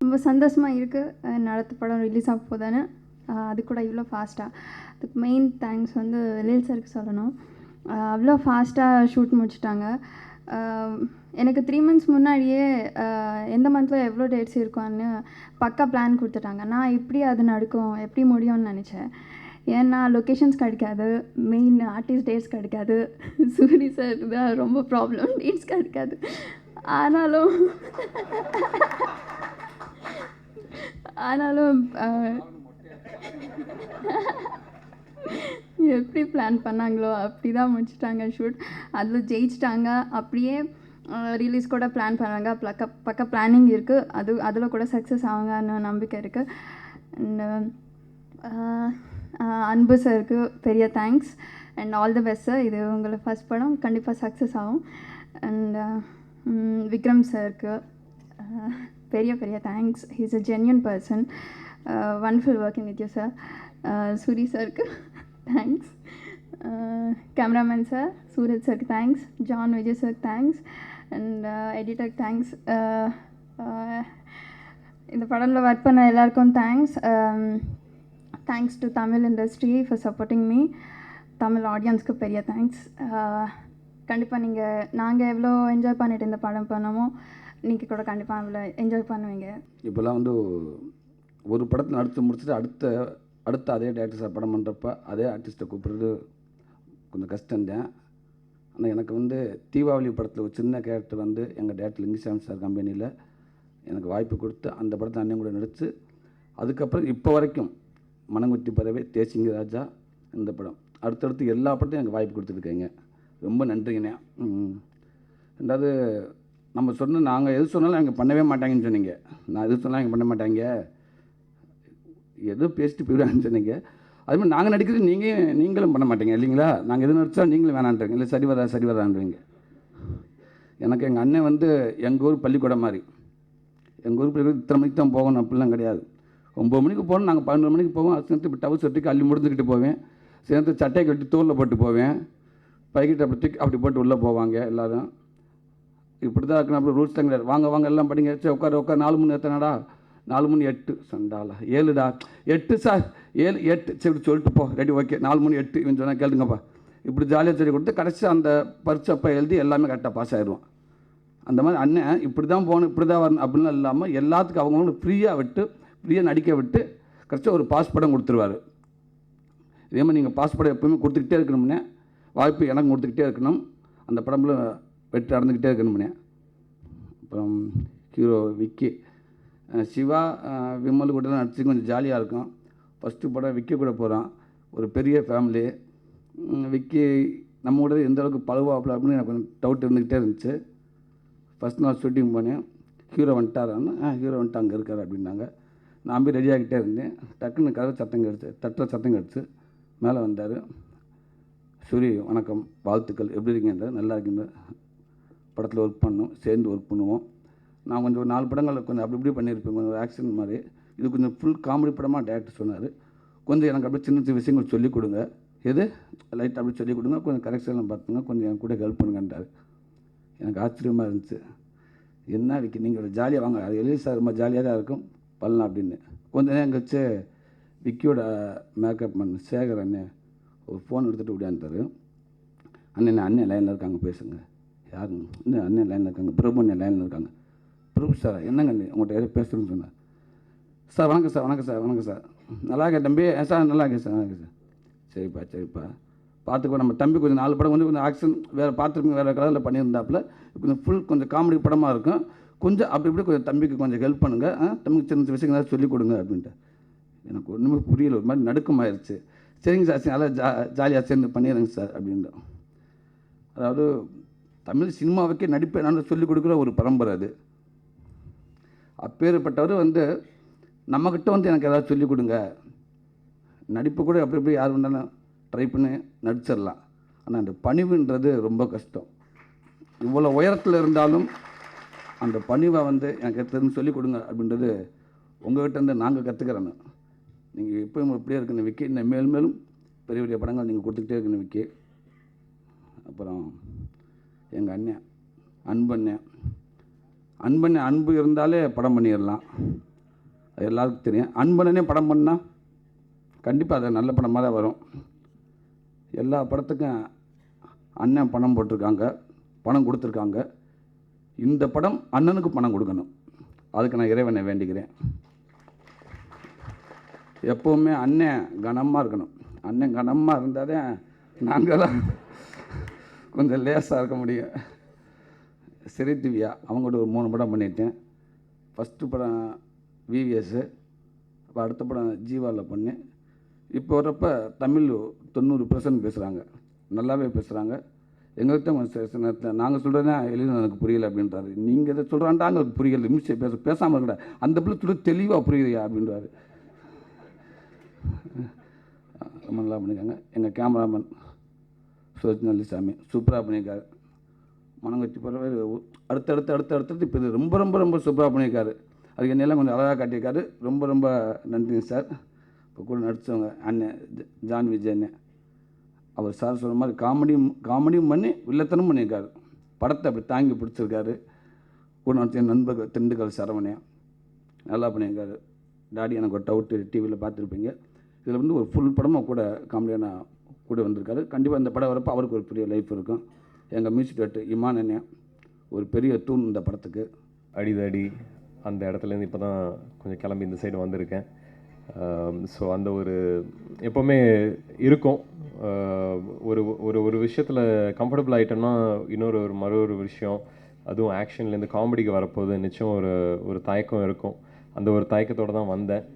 ரொம்ப சந்தோஷமாக இருக்குது. அடுத்த படம் ரிலீஸ் ஆக போதானே, அது கூட இவ்வளோ ஃபாஸ்ட்டாக. அதுக்கு மெயின் தேங்க்ஸ் வந்து லீல் சாருக்கு சொல்லணும். அவ்வளோ ஃபாஸ்ட்டாக ஷூட் முடிச்சிட்டாங்க. எனக்கு 3 months முன்னாடியே எந்த மந்தில் எவ்வளோ டேட்ஸ் இருக்கும்னு பக்கா பிளான் கொடுத்துட்டாங்க. நான் எப்படி அது நடக்கும், எப்படி முடியும்னு நினச்சேன். ஏன்னா லொக்கேஷன்ஸ் கிடைக்காது, மெயின் ஆர்டிஸ்ட் டேட்ஸ் கிடைக்காது, சூரி சார் தான் ரொம்ப ப்ராப்ளம், டேட்ஸ் கிடைக்காது. ஆனாலும் எப்படி பிளான் பண்ணாங்களோ அப்படி தான் முடிச்சிட்டாங்க ஷூட். அதில் ஜெயிச்சிட்டாங்க. அப்படியே ரிலீஸ் கூட பிளான் பண்ணாங்க. பக்க பிளானிங் இருக்குது. அதில் கூட சக்ஸஸ் ஆகுங்கன்னு நம்பிக்கை இருக்குது. அண்ட் அன்பு சாருக்கு பெரிய thanks and all the best sir. இது உங்களை ஃபஸ்ட் படம், கண்டிப்பாக சக்ஸஸ் ஆகும். அண்ட் விக்ரம் சாருக்கு பெரிய பெரிய thanks. He is a genuine person. Wonderful working with you sir. Soori சாருக்கு தேங்க்ஸ். கேமராமேன் சார் சூரஜ் சாருக்கு தேங்க்ஸ். ஜான் விஜய் சாருக்கு தேங்க்ஸ். And எடிட்டருக்கு thanks. இந்த படத்தில் ஒர்க் பண்ண எல்லாருக்கும் thanks. Thanks to Tamil industry for supporting me. Tamil ஆடியன்ஸ்க்கு பெரிய தேங்க்ஸ். கண்டிப்பாக நாங்கள் எவ்வளோ என்ஜாய் பண்ணிவிட்டு இந்த படம் பண்ணோமோ நீங்கள் கூட கண்டிப்பாக அவ்வளோ என்ஜாய் பண்ணுவீங்க. இப்போல்லாம் வந்து ஒரு படத்தில் நடித்து முடிச்சுட்டு அடுத்த அதே டேரக்டர் படம் பண்ணுறப்ப அதே ஆர்டிஸ்ட்டை கூப்பிட்றது கொஞ்சம் கஷ்டம்தான். ஆனால் எனக்கு வந்து தீபாவளி படத்தில் ஒரு சின்ன கேரக்டர் வந்து எங்கள் டேரக்டர் லிங்குசாமி சார் கம்பெனியில் எனக்கு வாய்ப்பு கொடுத்து அந்த படத்தை அண்ணன் கூட நடித்து, அதுக்கப்புறம் இப்போ வரைக்கும் மனங்குத்தி பறவை, தேசிங்க ராஜா, இந்த படம் அடுத்தடுத்து எல்லா படத்தையும் எனக்கு வாய்ப்பு கொடுத்துருக்கீங்க. ரொம்ப நன்றிங்கண்ணே. ரெண்டாவது நம்ம நாங்கள் எது சொன்னாலும் எங்கள் பண்ணவே மாட்டாங்கன்னு சொன்னீங்க. நான் எது சொன்னாலும் எங்கள் பண்ண மாட்டாங்க, எதுவும் பேசிட்டு போயிடுவாங்கன்னு சொன்னீங்க. அதுமாதிரி நாங்கள் நடிக்கிறது நீங்களும் பண்ண மாட்டீங்க இல்லைங்களா? நாங்கள் எது நடித்தா நீங்களும் வேணான்றீங்க, இல்லை சரி வரான்றீங்க. எனக்கு எங்கள் அண்ணன் வந்து எங்கள் ஊர் பள்ளிக்கூடம் மாதிரி. எங்கள் ஊர் பள்ளிக்கூடம் இத்தனை மணிக்கு தான் போகணும் அப்படிலாம் கிடையாது. 9 மணிக்கு போகணும், நாங்கள் 11 மணிக்கு போவோம். அது சேர்த்து இப்போ டவு சட்டுக்கு அள்ளி முடிஞ்சுக்கிட்டு போவேன். சேர்த்து சட்டையை கட்டி தோலில் போட்டு போவேன். பைக்கிட்ட அப்படி போட்டு உள்ளே போவாங்க எல்லோரும். இப்படி தான் இருக்கணும். அப்படி ரூல்ஸ் தான் கிடையாது. வாங்க எல்லாம் படிங்க. சரி உட்கார 4 மணி எத்தனைடா? 4 மணி 8 சண்டாலா 7டா 8 சார் 7 8 சரி சொல்லிட்டு போ ரெடி ஓகே 4 மணி 8 இவன் சொன்னால் கேளுங்கப்பா. இப்படி ஜாலியாக சொல்லி கொடுத்து கடைசி அந்த பரீட்சைப்போ எழுதி எல்லாமே கரெக்டாக பாஸ் ஆகிடுவோம். அந்த மாதிரி அண்ணன் இப்படி தான் போகணும், இப்படி தான் வரணும் அப்படின்லாம் இல்லாமல் எல்லாத்துக்கும் அவங்களும் ஃப்ரீயாக நடிக்க விட்டு கடைசியாக ஒரு பாஸ் படம் கொடுத்துருவார். இதே மாதிரி நீங்கள் பாஸ் படம் எப்போவுமே கொடுத்துக்கிட்டே இருக்கணும்னே, வாய்ப்பு எனக்கு கொடுத்துக்கிட்டே இருக்கணும். அந்த படம்ல வெற்றி அடைஞ்சிக்கிட்டே இருக்கணும்னே. அப்புறம் ஹீரோ விக்கி, சிவா, விமல் கூட நடிச்சு கொஞ்சம் ஜாலியாக இருக்கும். ஃபஸ்ட்டு படம் விக்கி கூட போகிறான். ஒரு பெரிய ஃபேமிலி. விக்கி நம்ம கூட எந்த அளவுக்கு பழுவாப்பில் அப்படின்னு எனக்கு கொஞ்சம் டவுட் இருந்துக்கிட்டே இருந்துச்சு. ஃபஸ்ட் நாள் ஷூட்டிங் போனேன். ஹீரோ வந்துட்டாரான்னு, ஹீரோ வந்துட்டு அங்கே இருக்கார் அப்படின்னாங்க. நான் போய் ரெடி ஆகிட்டே இருந்தேன். டக்குன்னு கதவு தட்டுற சத்தம் கிடச்சி மேலே வந்தார். சூரி வணக்கம், வாழ்த்துக்கள், எப்படி இருக்கீங்க? நல்லா இருக்கீங்க. படத்தில் ஒர்க் பண்ணோம், சேர்ந்து ஒர்க் பண்ணுவோம். நான் கொஞ்சம் ஒரு 4 படங்களில் கொஞ்சம் அப்படி இப்படி பண்ணியிருப்பேன், கொஞ்சம் ஆக்ஷன் மாதிரி. இது கொஞ்சம் ஃபுல் காமெடி படமாக டேரக்டர் சொன்னார். கொஞ்சம் எனக்கு அப்படியே சின்ன சின்ன விஷயங்கள் சொல்லிக் கொடுங்க, எது லைட்டாக அப்படி சொல்லிக் கொடுங்க, கொஞ்சம் கரெக்ஷன்லாம் பார்த்துங்க, கொஞ்சம் என் கூட ஹெல்ப் பண்ணுங்கன்றார். எனக்கு ஆச்சரியமாக இருந்துச்சு. என்ன விக்கி நீங்கள் ஜாலியாக வாங்க, அது எலிஸ் சார் ரொம்ப ஜாலியாக தான் இருக்கும் பண்ணலாம் அப்படின்னு. கொஞ்சம் நேரம் கழிச்சு விக்கியோட மேக்கப் பண்ண சேகர் அண்ணன் ஒரு ஃபோன் எடுத்துகிட்டு விடான்ட்டார். அண்ணன் லைனில் இருக்காங்க, பேசுங்க. யாருங்க? இன்னும் அண்ணன் லைனில் இருக்காங்க, பிரபு அண்ணன் லைனில் இருக்காங்க. பிரபு சார் என்னங்க உங்கள்கிட்ட யாரும் பேசுகிறேன்னு சொன்னார். சார் வணக்கம் சார் நல்லா இருக்கேன் தம்பி. சார் நல்லா இருக்கேன் சார். சரிப்பா பார்த்துக்கோ. நம்ம தம்பி கொஞ்சம் 4 படம் கொஞ்சம் ஆக்ஷன் வேறு பார்த்துருப்பீங்க, வேறு கலரில் பண்ணியிருந்தாப்புல. கொஞ்சம் ஃபுல் கொஞ்சம் காமெடி படமாக இருக்கும். கொஞ்சம் அப்படி இப்படி கொஞ்சம் தம்பிக்கு கொஞ்சம் ஹெல்ப் பண்ணுங்கள், தம்பிக்கு சின்ன சின்ன விஷயங்கள் சொல்லிக் கொடுங்க அப்படின்ட்டு. எனக்கு ஒன்றுமே புரியல, ஒரு மாதிரி நடுக்கமாயிருச்சு. சரிங்க சார், நல்லா ஜாலியாக சேர்ந்து பண்ணிடுறேங்க சார் அப்படின்ட்டு. அதாவது தமிழ் சினிமாவுக்கே நடிப்பை நான் சொல்லிக் கொடுக்குற ஒரு பரம்பரை அது. அப்பேற்பட்டவர் நம்மக்கிட்ட எனக்கு ஏதாவது சொல்லிக் கொடுங்க. நடிப்பு கூட அப்படி இப்படி யார் வேணாலும் ட்ரை பண்ணி நடிச்சிடலாம். ஆனால் அந்த பணிவுன்றது ரொம்ப கஷ்டம். இவ்வளோ உயரத்தில் இருந்தாலும் அந்த பணிவை எனக்கு தெரிஞ்சு சொல்லிக் கொடுங்க அப்படின்றது உங்கள்கிட்ட நாங்கள் கற்றுக்கிறேன்னு. நீங்கள் எப்போயும் இப்படியே இருக்கணும் விக்கி. இன்னும் மேலும் பெரிய பெரிய படங்கள் நீங்கள் கொடுத்துக்கிட்டே இருக்கணும் விக்கி. அப்புறம் எங்கள் அண்ணன் அன்பண்ணன் அன்பு இருந்தாலே படம் பண்ணிடலாம். அது எல்லாருக்கும் தெரியும். அன்பனே படம் பண்ணால் கண்டிப்பாக அது நல்ல படமாக தான் வரும். எல்லா படத்துக்கும் அண்ணன் பணம் போட்டிருக்காங்க, பணம் கொடுத்துருக்காங்க. இந்த படம் அண்ணனுக்கு பணம் கொடுக்கணும். அதுக்கு நான் இறைவனை வேண்டிக்கிறேன். எப்போவுமே அண்ணன் கனமாக இருக்கணும். அண்ணன் கனமாக இருந்தால் தான் நாங்களாம் கொஞ்சம் லேசாக இருக்க முடியும். சிறை திவ்யா அவங்கள்ட்ட ஒரு 3 படம் பண்ணிட்டேன். ஃபஸ்ட்டு படம் விவிஎஸ்ஸு, அப்போ அடுத்த படம் ஜீவாவில் பண்ணேன். இப்போ வர்றப்ப தமிழ் 90% பேசுகிறாங்க, நல்லாவே பேசுகிறாங்க. எங்கள்கிட்ட சில நேரத்தில் நாங்கள் சொல்கிறது தான் எளிதாக எனக்கு புரியலை அப்படின்றாரு. நீங்கள் இதை சொல்கிறான்டா எங்களுக்கு புரியலை, நிமிஷம் பேசாமல் இருக்கடா, அந்த பிள்ளை சொல்ல தெளிவாக புரியுதையா அப்படின்றாரு. ரொம்ப நல்லா பண்ணியிருக்காங்க. எங்கள் கேமராமேன் நல்லிசாமி சூப்பராக பண்ணியிருக்காரு. மனங்கட்சி பறவை அடுத்தடுத்து இப்போ இது ரொம்ப ரொம்ப ரொம்ப சூப்பராக பண்ணியிருக்காரு. அதுக்கு என்னெல்லாம் கொஞ்சம் அழகாக காட்டியிருக்காரு. ரொம்ப ரொம்ப நன்றிங்க சார். இப்போ கூட நடித்தவங்க அண்ணன் ஜான் விஜய் அவர் சார் சொல்கிற மாதிரி காமெடியும் பண்ணி வில்லத்தனம் பண்ணியிருக்காரு. படத்தை அப்படி தாங்கி பிடிச்சிருக்காரு. கூட நடிச்ச நண்பர்கள் திண்டுக்கல் சரவணையா நல்லா பண்ணியிருக்காரு. டாடி எனக்கு ஒரு டவுட்டு டிவியில் பார்த்துருப்பீங்க. இதில் வந்து ஒரு ஃபுல் படமாக கூட காமெடியான கூட வந்திருக்காரு. கண்டிப்பாக இந்த படம் வரப்போ அவருக்கு ஒரு பெரிய லைஃப் இருக்கும். எங்கள் மியூசிக் டேரக்டர் இமான் அண்ணன் ஒரு பெரிய தூண் இந்த படத்துக்கு. அடிதடி அந்த இடத்துலேருந்து இப்போ தான் கொஞ்சம் கிளம்பி இந்த சைடு வந்திருக்கேன். ஸோ அந்த ஒரு எப்போவுமே இருக்கும். ஒரு ஒரு ஒரு விஷயத்தில் கம்ஃபர்டபுள் ஆகிட்டோம்னா இன்னொரு ஒரு விஷயம், அதுவும் ஆக்ஷன்லேருந்து காமெடிக்கு வரப்போது நிச்சயம் ஒரு தயக்கம் இருக்கும். அந்த ஒரு தயக்கத்தோடு தான் வந்தேன்.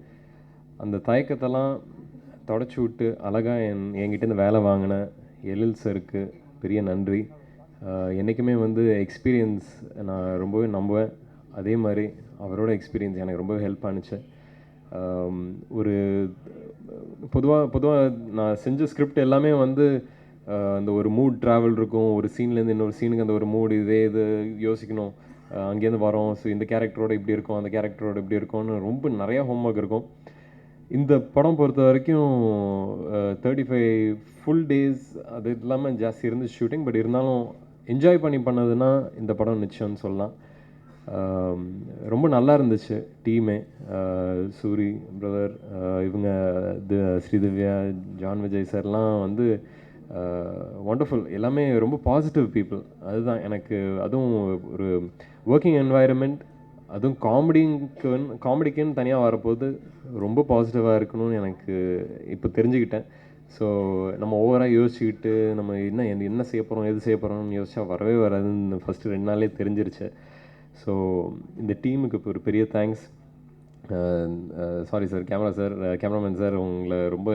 அந்த தயக்கத்தெல்லாம் தொடச்சி விட்டு அழகாக என்கிட்டேருந்து வேலை வாங்கின எழில் சருக்கு பெரிய நன்றி. என்றைக்குமே வந்து எக்ஸ்பீரியன்ஸ் நான் ரொம்பவே நம்புவேன். அதே மாதிரி அவரோட எக்ஸ்பீரியன்ஸ் எனக்கு ரொம்பவே ஹெல்ப் ஆணுச்சு. ஒரு பொதுவாக நான் செஞ்ச ஸ்கிரிப்ட் எல்லாமே வந்து அந்த ஒரு மூட் ட்ராவல் இருக்கும். ஒரு சீன்லேருந்து இன்னொரு சீனுக்கு அந்த ஒரு மூடு இது யோசிக்கணும். அங்கேருந்து வரோம், ஸோ இந்த கேரக்டரோட இப்படி இருக்கும், அந்த கேரக்டரோட இப்படி இருக்கும்னு ரொம்ப நிறையா ஹோம்ஒர்க் இருக்கும். இந்த படம் பொறுத்த வரைக்கும் 35 ஃபுல் டேஸ் அது இல்லாமல் ஜாஸ்தி இருந்துச்சு ஷூட்டிங். பட் இருந்தாலும் என்ஜாய் பண்ணதுன்னா இந்த படம் நிச்சயம்னு சொல்லலாம். ரொம்ப நல்லா இருந்துச்சு டீமே. சூரி பிரதர், இவங்க ஸ்ரீதிவ்யா, ஜான் விஜய் சார்லாம் வந்து ஒண்டர்ஃபுல். எல்லாமே ரொம்ப பாசிட்டிவ் பீப்புள். அதுதான் எனக்கு, அதுவும் ஒரு ஒர்க்கிங் என்வாயரமெண்ட், அதுவும் காமெடிக்குன்னு தனியாக வரப்போது ரொம்ப பாசிட்டிவாக இருக்கணும்னு எனக்கு இப்போ தெரிஞ்சுக்கிட்டேன். ஸோ நம்ம ஓவராக யோசிச்சுக்கிட்டு நம்ம என்ன செய்ய போகிறோம், எது செய்ய போகிறோம்னு யோசிச்சா வரவே வராதுன்னு ஃபஸ்ட்டு 2 நாளே தெரிஞ்சிருச்சு. ஸோ இந்த டீமுக்கு இப்போ ஒரு பெரிய thanks. Sorry sir, cameraman sir, உங்களை ரொம்ப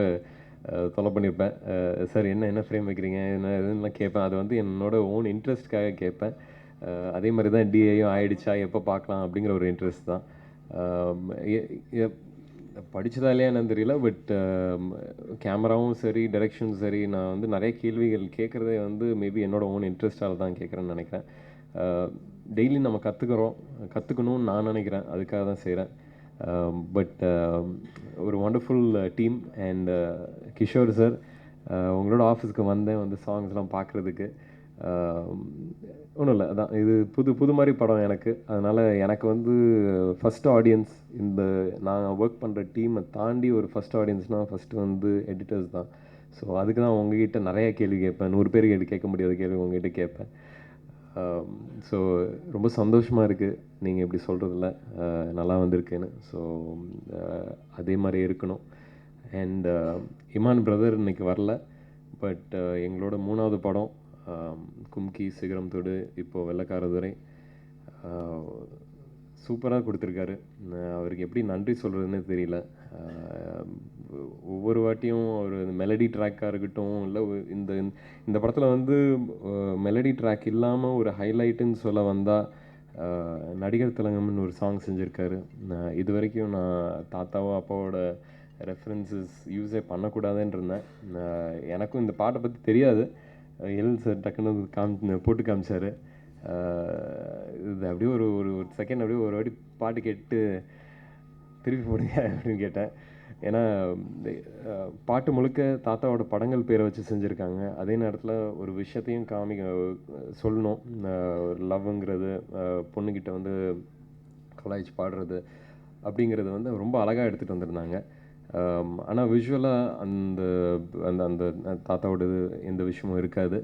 தொலை பண்ணியிருப்பேன். சார் என்ன ஃப்ரேம் வைக்கிறீங்க, இதுன்னெலாம் கேட்பேன். அது வந்து என்னோட ஓன் இன்ட்ரெஸ்ட்காக கேட்பேன். அதே மாதிரி தான் டிஏயும் ஆயிடுச்சா, எப்போ பார்க்கலாம் அப்படிங்கிற ஒரு இன்ட்ரெஸ்ட் தான். படித்ததா இல்லையா என்னன்னு தெரியல. பட் கேமராவும் சரி, டைரெக்ஷனும் சரி, நான் வந்து நிறைய கேள்விகள் கேட்குறதே வந்து மேபி என்னோடய ஓன் இன்ட்ரெஸ்டால் தான் கேட்குறேன்னு நினைக்கிறேன். டெய்லி நம்ம கற்றுக்கணும்னு நான் நினைக்கிறேன். அதுக்காக தான் செய்கிறேன். பட் ஒரு wonderful team. And Kishore sir, உங்களோட ஆஃபீஸ்க்கு வந்து சாங்ஸ்லாம் பார்க்குறதுக்கு ஒன்றும் இல்லை. அதான் இது புது மாதிரி படம் எனக்கு. அதனால் எனக்கு வந்து ஃபஸ்ட் ஆடியன்ஸ் இந்த நான் ஒர்க் பண்ணுற டீமை தாண்டி ஒரு ஃபஸ்ட் ஆடியன்ஸ்னால் ஃபஸ்ட்டு வந்து எடிட்டர்ஸ் தான். ஸோ அதுக்கு தான் உங்ககிட்ட நிறையா கேள்வி கேட்பேன். 100 பேர் கேட்க முடியாத கேள்வி உங்ககிட்ட கேட்பேன். ஸோ ரொம்ப சந்தோஷமாக இருக்குது நீங்கள் இப்படி சொல்கிறதில்ல, நல்லா வந்திருக்குன்னு. ஸோ அதே மாதிரி இருக்கணும். அண்ட் இமான் பிரதர் இன்றைக்கி வரல. பட் எங்களோட 3வது படம் கும்கி, சிகரம் தொடு, இப்போது வெள்ளைக்காரதுரை சூப்பராக கொடுத்துருக்காரு. அவருக்கு எப்படி நன்றி சொல்கிறதுன்னு தெரியல. ஒவ்வொரு வாட்டியும் ஒரு மெலடி ட்ராக்காக இருக்கட்டும், இல்லை இந்த படத்தில் வந்து மெலடி ட்ராக் இல்லாமல் ஒரு ஹைலைட்டுன்னு சொல்ல வந்தால் நடிகர் திலகம்னு ஒரு சாங் செஞ்சுருக்காரு. இது வரைக்கும் நான் தாத்தாவோ அப்பாவோட ரெஃபரன்சஸ் யூஸே பண்ணக்கூடாதுன்னு இருந்தேன். எனக்கும் இந்த பாட்டை பற்றி தெரியாது. எழில் சார் டக்குன்னு போட்டு காமிச்சார். இது அப்படியே ஒரு செகண்ட் அப்படியே ஒரு வாட்டி பாட்டு கேட்டு திருப்பி போடுங்க அப்படின்னு கேட்டேன். ஏன்னா பாட்டு முழுக்க தாத்தாவோட படங்கள் பேரை வச்சு செஞ்சுருக்காங்க. அதே நேரத்தில் ஒரு விஷயத்தையும் சொல்லணும். லவ்ங்கிறது, பொண்ணுக்கிட்ட வந்து கலாய்ச்சி பாடுறது, அப்படிங்கிறது வந்து ரொம்ப அழகாக எடுத்துகிட்டு வந்திருந்தாங்க. ஆனால் விஷுவலாக அந்த அந்த அந்த தாத்தாவோட எந்த விஷயமும் இருக்காது.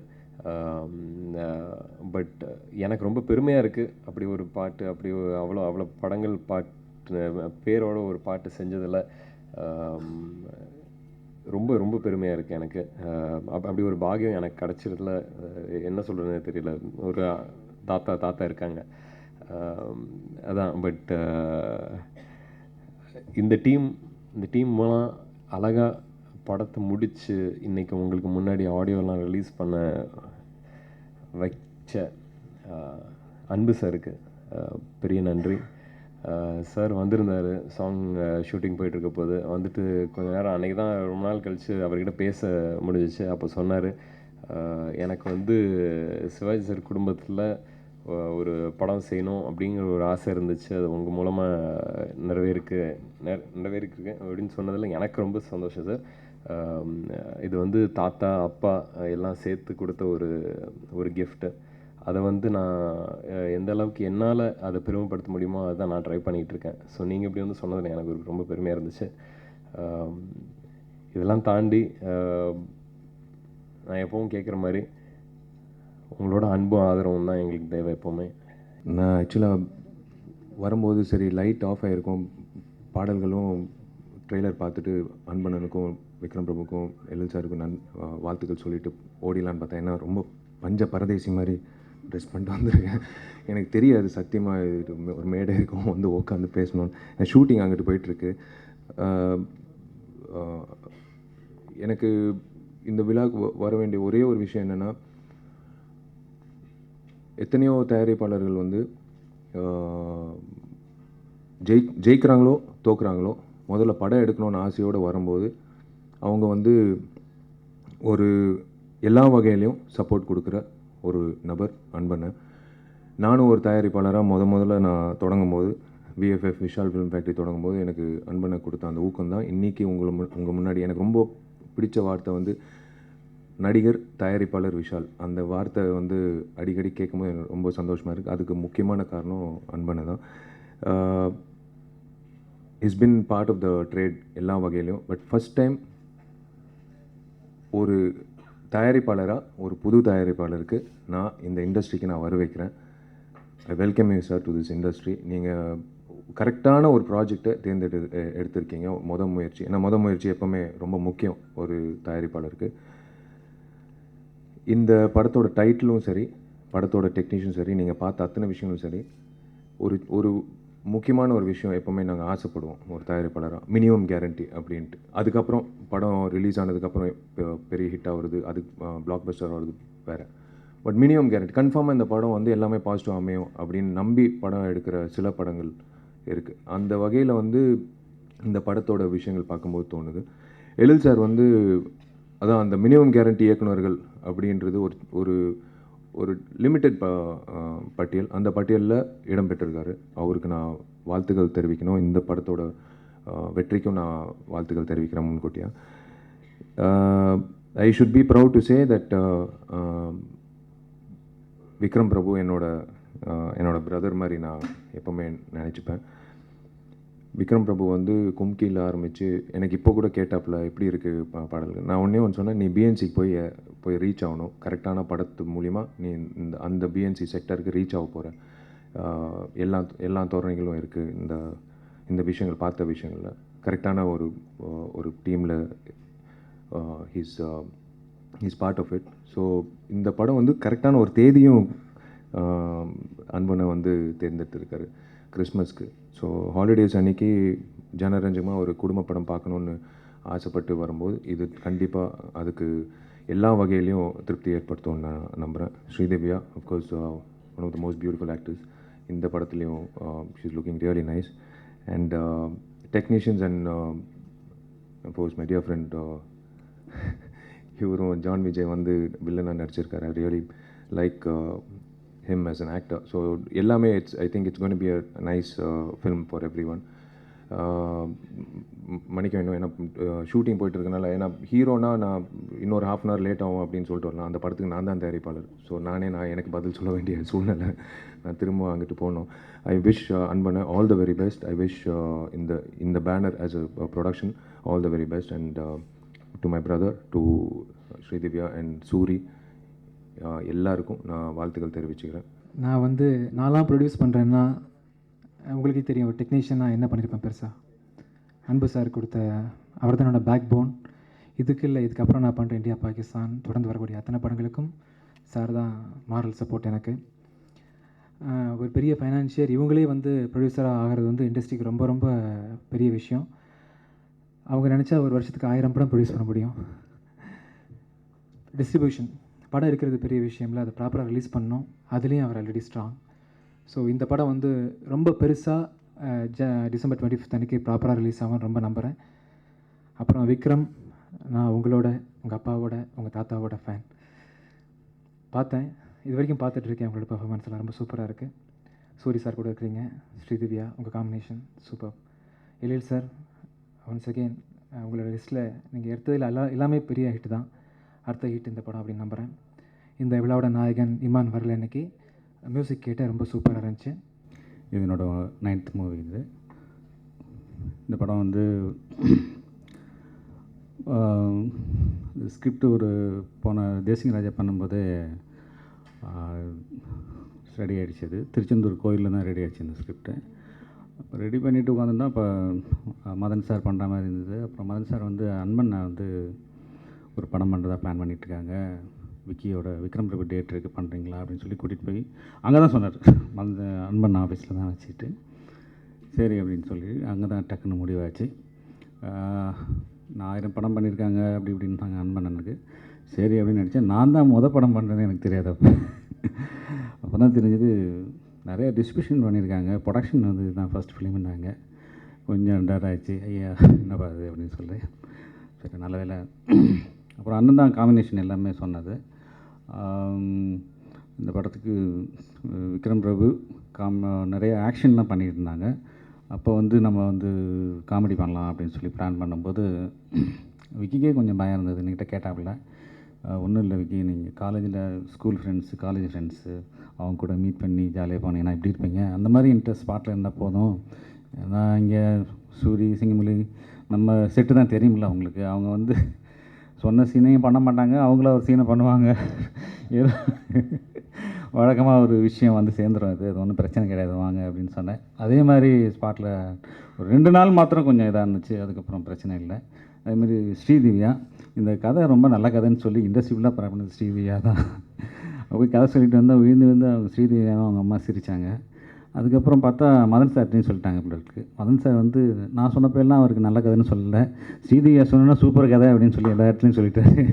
பட் எனக்கு ரொம்ப பெருமையாக இருக்குது அப்படி ஒரு பாட்டு, அப்படி அவ்வளோ அவ்வளோ படங்கள் பேரோட ஒரு பாட்டு செஞ்சதில் ரொம்ப ரொம்ப பெருமையாக இருக்குது எனக்கு. அப்படி ஒரு பாக்கியம் எனக்கு கிடச்சிருதுல என்ன சொல்கிறதுன்னு தெரியல. ஒரு தாத்தா இருக்காங்க. அதான். பட் இந்த டீம் மூலம் அழகாக படத்தை முடித்து இன்றைக்கி உங்களுக்கு முன்னாடி ஆடியோலாம் ரிலீஸ் பண்ண வச்ச அன்பு சாருக்கு பெரிய நன்றி. சார் வந்திருந்தார் சாங் ஷூட்டிங் போயிட்டுருக்க போது. வந்துட்டு கொஞ்ச நேரம் அன்றைக்கி தான் ரொம்ப நாள் கழித்து அவர்கிட்ட பேச முடிஞ்சிச்சு. அப்போ சொன்னார், எனக்கு வந்து சிவாஜி சார் குடும்பத்தில் ஒரு படம் செய்யணும் அப்படிங்கிற ஒரு ஆசை இருந்துச்சு. அது உங்கள் மூலமாக நிறைவேறிருக்கு அப்படின்னு சொன்னதில் எனக்கு ரொம்ப சந்தோஷம் சார். இது வந்து தாத்தா அப்பா எல்லாம் சேர்த்து கொடுத்த ஒரு கிஃப்ட்டு. அதை வந்து நான் எந்த அளவுக்கு என்னால் அதை பெருமைப்படுத்த முடியுமோ அதை நான் ட்ரை பண்ணிகிட்ருக்கேன். ஸோ நீங்கள் இப்படி வந்து சொன்னதில் எனக்கு ரொம்ப பெருமையாக இருந்துச்சு. இதெல்லாம் தாண்டி நான் எப்பவும் கேட்குற மாதிரி உங்களோட அன்பும் ஆதரவும் தான் எங்களுக்கு தேவை எப்போவுமே. நான் ஆக்சுவலாக வரும்போது சரி லைட் ஆஃப் ஆகிருக்கும், பாடல்களும் ட்ரெய்லர் பார்த்துட்டு அன்பண்ணனுக்கும் விக்ரம் பிரபுக்கும் எல்எல் சாருக்கும் வாழ்த்துக்கள் சொல்லிவிட்டு ஓடிலான்னு பார்த்தேன். ஏன்னா ரொம்ப பஞ்ச பரதேசி மாதிரி ட்ரெஸ் பண்ணிட்டு வந்திருக்கேன். எனக்கு தெரியாது சத்தியமாக இது ஒரு மேடை இருக்கும் வந்து உட்காந்து பேசணும்னு. ஷூட்டிங் அங்கிட்டு போயிட்டுருக்கு. எனக்கு இந்த விழாவுக்கு வர வேண்டிய ஒரே ஒரு விஷயம் என்னென்னா, எத்தனையோ தயாரிப்பாளர்கள் வந்து ஜெயிக்கிறாங்களோ தோக்குறாங்களோ முதல்ல படம் எடுக்கணும்னு ஆசையோடு வரும்போது அவங்க வந்து ஒரு எல்லா வகையிலையும் சப்போர்ட் கொடுக்குற ஒரு நபர் அன்பண்ணன். நானும் ஒரு தயாரிப்பாளராக முதல்ல நான் தொடங்கும்போது விஎஃப்எஃப் விஷால் ஃபிலிம் ஃபேக்ட்ரி தொடங்கும்போது எனக்கு அன்பண்ணன் கொடுத்த அந்த ஊக்கம் தான் இன்றைக்கி உங்கள் முன்னாடி. எனக்கு ரொம்ப பிடிச்ச வார்த்தை வந்து நடிகர் தயாரிப்பாளர் விஷால். அந்த வார்த்தை வந்து அடிக்கடி கேட்கும்போது எனக்கு ரொம்ப சந்தோஷமாக இருக்குது. அதுக்கு முக்கியமான காரணம் அன்பண்ணன் தான். Is been part of the trade எல்லா வகையிலையும். பட் ஃபஸ்ட் டைம் ஒரு தயாரிப்பாளராக ஒரு புது தயாரிப்பாளருக்கு நான் இந்த இண்டஸ்ட்ரிக்கு நான் வர வைக்கிறேன். I welcome you sir to this industry. நீங்கள் கரெக்டான ஒரு ப்ராஜெக்டை எடுத்திருக்கீங்க. முயற்சி. ஏன்னா முயற்சி எப்போவுமே ரொம்ப முக்கியம் ஒரு தயாரிப்பாளருக்கு. இந்த படத்தோட டைட்டிலும் சரி, படத்தோட டெக்னீஷியனும் சரி, நீங்கள் பார்த்த அத்தனை விஷயங்களும் சரி, ஒரு முக்கியமான ஒரு விஷயம் எப்போவுமே நாங்கள் ஆசைப்படுவோம் ஒரு தயாரிப்பாளராக, மினிமம் கேரண்டி அப்படின்ட்டு. அதுக்கப்புறம் படம் ரிலீஸ் ஆனதுக்கப்புறம் பெரிய ஹிட் ஆகுறது, அது பிளாக் பஸ்டர் ஆகுறது வேறு. பட் மினிமம் கேரண்டி கன்ஃபார்மாக இந்த படம் வந்து எல்லாமே பாசிட்டிவ் அமையும் அப்படின்னு நம்பி படம் எடுக்கிற சில படங்கள் இருக்குது. அந்த வகையில் வந்து இந்த படத்தோட விஷயங்கள் பார்க்கும்போது தோணுது. எழில் சார் வந்து அதான் அந்த மினிமம் கேரண்டி இயக்குனர்கள் அப்படின்றது ஒரு ஒரு லிமிட்டட் பட்டியல். அந்த பட்டியலில் இடம் பெற்றிருக்காரு. அவருக்கு நான் வாழ்த்துக்கள் தெரிவிக்கணும். இந்த படத்தோட வெற்றிக்கும் நான் வாழ்த்துக்கள் தெரிவிக்கிறேன் முன்கூட்டியாக. I should be proud to say that Vikram Prabhu என்னோட பிரதர் மாதிரி நான் எப்போவுமே நினச்சிப்பேன். விக்ரம் பிரபு வந்து கும்கியில் ஆரம்பித்து எனக்கு இப்போ கூட கேட்டாப்பில் எப்படி இருக்குது பாடல்கள். நான் ஒன்று சொன்னேன், நீ பிஎன்சிக்கு போய் ரீச் ஆகணும். கரெக்டான படத்து மூலிமா நீ அந்த பிஎன்சி செக்டருக்கு ரீச் ஆக போகிற. எல்லா தோரணைகளும் இருக்குது இந்த விஷயங்கள், பார்த்த விஷயங்களில் கரெக்டான ஒரு டீமில் he's part of it. So இந்த படம் வந்து கரெக்டான ஒரு தேதியும் அன்பனை வந்து தேர்ந்தெடுத்திருக்காரு கிறிஸ்மஸ்க்கு. ஸோ ஹாலிடேஸ் அன்றைக்கி ஜனரஞ்சமாக ஒரு குடும்ப படம் பார்க்கணுன்னு ஆசைப்பட்டு வரும்போது இது கண்டிப்பாக அதுக்கு எல்லா வகையிலையும் திருப்தி ஏற்படுத்தும்னு நான் நம்புகிறேன். ஸ்ரீதேவியா of course one of the most beautiful actors. இந்த படத்துலையும் she is looking really nice. And technicians and of course my dear friend இவரும் ஜான் விஜய் வந்து வில்லனாக நடிச்சிருக்காரு. I really like him as an actor. So எல்லாமே I think it's going to be a nice film for everyone. மணிக்க வேணும். ஏன்னா shooting போயிட்டு இருக்கனால, ஏன்னா ஹீரோனா நான் இன்னொரு ½ அன் ஹவர் லேட் ஆகும் அப்படின்னு சொல்லிட்டு வரலாம். அந்த படத்துக்கு நான் தான் தயாரிப்பாளர். ஸோ நான் எனக்கு பதில் சொல்ல வேண்டிய சூழ்நிலை. நான் திரும்ப அங்கிட்டு போகணும். I wish Anbanna all the very best. I wish இந்த banner as a production all the very best. And to my brother, to Sridivya and Soori, எல்லாருக்கும் நான் வாழ்த்துக்கள் தெரிவிச்சுக்கிறேன். நான்லாம் ப்ரொடியூஸ் பண்ணுறேன்னா உங்களுக்கே தெரியும், ஒரு டெக்னீஷியனாக என்ன பண்ணியிருப்பேன் பெருசாக. அன்பு சார் கொடுத்த, அவர் தான் என்னோடய பேக் போன். இதுக்கப்புறம் நான் பண்ணுற இந்தியா பாகிஸ்தான் தொடர்ந்து வரக்கூடிய அத்தனை படங்களுக்கும் சார் தான் மாரல் சப்போர்ட் எனக்கு. ஒரு பெரிய ஃபைனான்ஷியர் இவங்களே ப்ரொடியூசராக ஆகிறது இண்டஸ்ட்ரிக்கு ரொம்ப ரொம்ப பெரிய விஷயம். அவங்க நினச்சா ஒரு வருஷத்துக்கு 1000 படம் ப்ரொடியூஸ் பண்ண முடியும். டிஸ்ட்ரிபியூஷன், படம் இருக்கிறது பெரிய விஷயம்ல, அதை ப்ராப்பராக ரிலீஸ் பண்ணணும். அதுலேயும் அவர் ஆல்ரெடி ஸ்ட்ராங். ஸோ இந்த படம் ரொம்ப பெருசாக டிசம்பர் 25 அன்றைக்கி ப்ராப்பராக ரிலீஸ் ஆகும் ரொம்ப நம்புகிறேன். அப்புறம் விக்ரம், நான் உங்களோட, உங்கள் அப்பாவோட, உங்கள் தாத்தாவோட ஃபேன். பார்த்தேன், இது வரைக்கும் பார்த்துட்ருக்கேன். உங்களோட பெர்ஃபார்மன்ஸ் எல்லாம் ரொம்ப சூப்பராக இருக்குது. சூரி சார் கூட இருக்கிறீங்க, ஸ்ரீதிவ்யா, உங்கள் காம்பினேஷன் சூப்பர். எழில் சார், ஒன்ஸ் அகெயின் உங்களோட லிஸ்ட்டில் நீங்கள் எடுத்ததில் எல்லாமே பெரிய ஹிட் தான். அடுத்த ஹிட் இந்த படம் அப்படின்னு நம்புகிறேன். இந்த விழாவோட நாயகன் இமான் வரல அன்னைக்கு. மியூசிக் கேட்டால் ரொம்ப சூப்பராக இருந்துச்சு. இது என்னோடய 9th மூவி. இந்த படம் ஸ்கிரிப்ட் போன தேசிங்க ராஜா பண்ணும்போதே ரெடி ஆகிடுச்சு. அது திருச்செந்தூர் கோயிலில் தான் ரெடி ஆகிடுச்சு இந்த ஸ்கிரிப்டு. ரெடி பண்ணிவிட்டு உட்காந்துருந்தா இப்போ மதன் சார் பண்ணுற மாதிரி இருந்தது. அப்புறம் மதன் சார் அன்பண்ணா ஒரு படம் பண்ணுறதா பிளான் பண்ணிகிட்ருக்காங்க, விக்கியோட விக்ரம் பிரபு டேட் இருக்குது, பண்ணுறீங்களா அப்படின்னு சொல்லி கூட்டிகிட்டு போய் அங்கே தான் சொன்னார். அந்த அன்பன் ஆஃபீஸில் தான் வச்சுட்டு சரி அப்படின்னு சொல்லி அங்கே தான் டக்குன்னு முடிவாச்சு. நான் 1000 படம் பண்ணியிருக்காங்க அப்படி இப்படின்ட்டாங்க அன்பண்ணனுக்கு. சரி அப்படின்னு நினச்சேன். நான் தான் படம் பண்ணுறேன்னு எனக்கு தெரியாது. அப்போ தான் தெரிஞ்சது நிறைய டிஸ்ட்ரிபியூஷன் பண்ணியிருக்காங்க. ப்ரொடக்ஷன் தான் ஃபஸ்ட் ஃபிலிம்னாங்க. கொஞ்சம் டர் ஆகிடுச்சு. ஐயா என்னப்பா அது அப்படின்னு சொல்கிறேன். சரி நல்ல வேலை. அப்புறம் அண்ணன் தான் காம்பினேஷன் எல்லாமே சொன்னது. இந்த படத்துக்கு விக்ரம் பிரபு நிறைய ஆக்ஷன்லாம் பண்ணிகிட்டு இருந்தாங்க. அப்போ நம்ம காமெடி பண்ணலாம் அப்படின்னு சொல்லி பிளான் பண்ணும்போது விக்கிக்கே கொஞ்சம் பயம் இருந்தது. என்கிட்ட கேட்டாப்புல, ஒன்றும் இல்லை விக்கி, நீங்கள் காலேஜில் ஸ்கூல் ஃப்ரெண்ட்ஸு, காலேஜ் ஃப்ரெண்ட்ஸு அவங்க கூட மீட் பண்ணி ஜாலியாக போனீங்கன்னா எப்படி இருப்பீங்க, அந்த மாதிரி இன்ட்ரெஸ்ட் ஸ்பாட்டில் இருந்தால் போதும். நான் இங்கே சூரி சிங்கமொழி நம்ம செட்டு தான் தெரியுமில்ல அவங்களுக்கு. அவங்க சொன்ன சீனையும் பண்ண மாட்டாங்க, அவங்கள ஒரு சீனை பண்ணுவாங்க. ஏதோ வழக்கமாக ஒரு விஷயம் சேர்ந்துடும். அது ஒன்றும் பிரச்சனை கிடையாது வாங்க அப்படின்னு சொன்னேன். அதே மாதிரி ஸ்பாட்டில் ஒரு 2 நாள் மாத்திரம் கொஞ்சம் இதாக இருந்துச்சு. அதுக்கப்புறம் பிரச்சனை இல்லை. அதேமாதிரி ஸ்ரீதிவ்யா, இந்த கதை ரொம்ப நல்ல கதைன்னு சொல்லி இண்டஸ்ட்ரி ஃபுல்லாக பண்ணது ஸ்ரீதிவ்யா தான். போய் கதை சொல்லிட்டு வந்தால் விழுந்து அவங்க ஸ்ரீதிவ்யாவும் அவங்க அம்மா சிரித்தாங்க. அதுக்கப்புறம் பார்த்தா மதன் சார்ட்டையும் சொல்லிட்டாங்க பிள்ளைகளுக்கு. மதன் சார் நான் சொன்னப்போ எல்லாம் அவருக்கு நல்ல கதைன்னு சொல்லலை, ஸ்ரீதிவ்யா சொன்னா சூப்பர் கதை அப்படின்னு சொல்லி எல்லா இடத்துலையும் சொல்லிட்டாரு.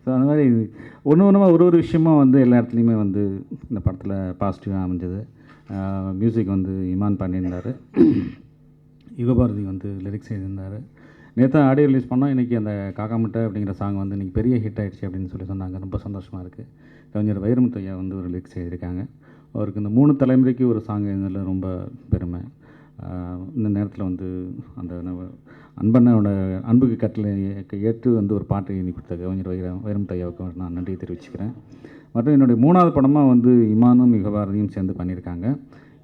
ஸோ அந்த மாதிரி ஒன்றுமா ஒரு விஷயமும் எல்லா இடத்துலையுமே இந்த படத்தில் பாசிட்டிவாக அமைஞ்சது. மியூசிக் இமான் பண்ணியிருந்தார், யுகபாரதி லிரிக்ஸ் எழுதியிருந்தார். நேற்று ஆடியோ ரிலீஸ் பண்ணோம். இன்றைக்கி அந்த காக்காமுட்டை அப்படிங்கிற சாங் இன்றைக்கி பெரிய ஹிட் ஆகிடுச்சு அப்படின்னு சொல்லி சொன்னாங்க. ரொம்ப சந்தோஷமாக இருக்குது. கவிஞர் வைரமுத்து ஐயா ஒரு லிரிக்ஸ் எழுதியிருக்காங்க. அவருக்கு இந்த 3 தலைமுறைக்கு ஒரு சாங் எழுதுனதில் ரொம்ப பெருமை. இந்த நேரத்தில் அந்த அன்பண்ணோட அன்புக்கு கட்டளை ஏற்று ஒரு பாட்டு எழுதி கொடுத்த கவிஞர் வைரமுத்து ஐயாவுக்கு நான் நன்றியை தெரிவிச்சுக்கிறேன். மற்றும் என்னுடைய 3வது படமாக இமானும் யுகபாரதியும் சேர்ந்து பண்ணியிருக்காங்க.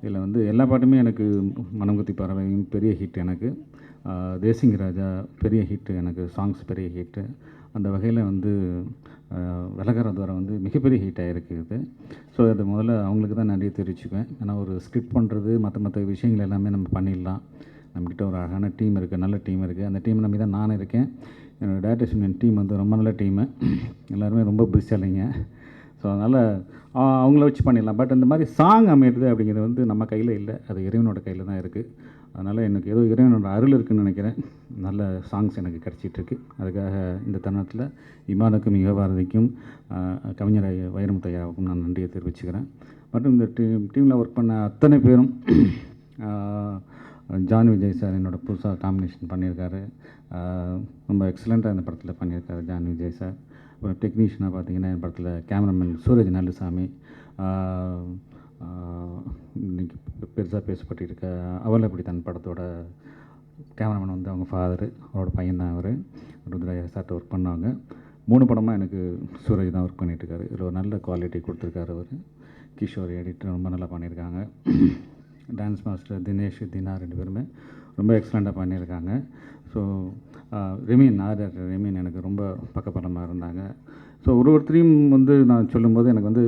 இதில் எல்லா பாட்டுமே எனக்கு மனம் குத்தி பறவையும் பெரிய ஹிட், எனக்கு தேசிங்க ராஜா பெரிய ஹிட்டு, எனக்கு சாங்ஸ் பெரிய ஹிட்டு. அந்த வகையில் விலகிற துவாரம் மிகப்பெரிய ஹிட் ஆகிருக்குது. ஸோ அது முதல்ல அவங்களுக்கு தான் நன்றியை தெரிவிச்சுக்குவேன். ஏன்னா ஒரு ஸ்கிரிப்ட் பண்ணுறது மற்ற விஷயங்கள் எல்லாமே நம்ம பண்ணிடலாம். நம்மக்கிட்ட ஒரு அழகான டீம் இருக்குது, நல்ல டீம் இருக்குது. அந்த டீமை நம்பி தான் நான் இருக்கேன். என்னோடய டேரக்டர்ஸ் டீம் ரொம்ப நல்ல டீமு, எல்லாருமே ரொம்ப பிஸியாலிங்க. ஸோ அதனால் அவங்கள வச்சு பண்ணிடலாம். பட் இந்த மாதிரி சாங் அமையிறது அப்படிங்கிறது நம்ம கையில் இல்லை, அது இறைவனோட கையில் தான் இருக்குது. அதனால் எனக்கு ஏதோ இறைவனோட அருள் இருக்குதுன்னு நினைக்கிறேன். நல்ல சாங்ஸ் எனக்கு கிடச்சிட்ருக்கு. அதுக்காக இந்த தருணத்தில் இமானுக்கும் யுகபாரதிக்கும் கவிஞர் வைரமுத்து ஐயாவுக்கும் நான் நன்றியை தெரிவிச்சுக்கிறேன். மற்றும் இந்த டீமில் ஒர்க் பண்ண அத்தனை பேரும், ஜான் விஜய் சார் என்னோடய புதுசாக காம்பினேஷன் பண்ணியிருக்காரு, ரொம்ப எக்ஸலண்ட்டாக இந்த படத்தில் பண்ணியிருக்காரு ஜான் விஜய் சார். அப்புறம் டெக்னீஷியனாக பார்த்தீங்கன்னா இந்த படத்தில் கேமராமேன் சூரஜ் நல்லுசாமி, இன்றைக்கி பெருசாக பேசப்பட்டிருக்க அவள் அப்படி தன் படத்தோட கேமராமேன் வந்து அவங்க ஃபாதரு, அவரோட பையன் தான் அவர். ருத்ராயா சார்ட்ட ஒர்க் பண்ணாங்க. 3 படமாக எனக்கு சூரஜ் தான் ஒர்க் பண்ணிகிட்ருக்காரு. இதில் ஒரு நல்ல குவாலிட்டி கொடுத்துருக்காரு அவர். கிஷோர் எடிட்டர் ரொம்ப நல்லா பண்ணியிருக்காங்க. டான்ஸ் மாஸ்டர் தினேஷ், தினா 2 பேருமே ரொம்ப எக்ஸலண்ட்டாக பண்ணியிருக்காங்க. ஸோ ரெமீன் ஆர்டர் ரெமீன் எனக்கு ரொம்ப பக்கபலமாக இருந்தாங்க. ஸோ ஒருத்தரையும் வந்து நான் சொல்லும்போது எனக்கு வந்து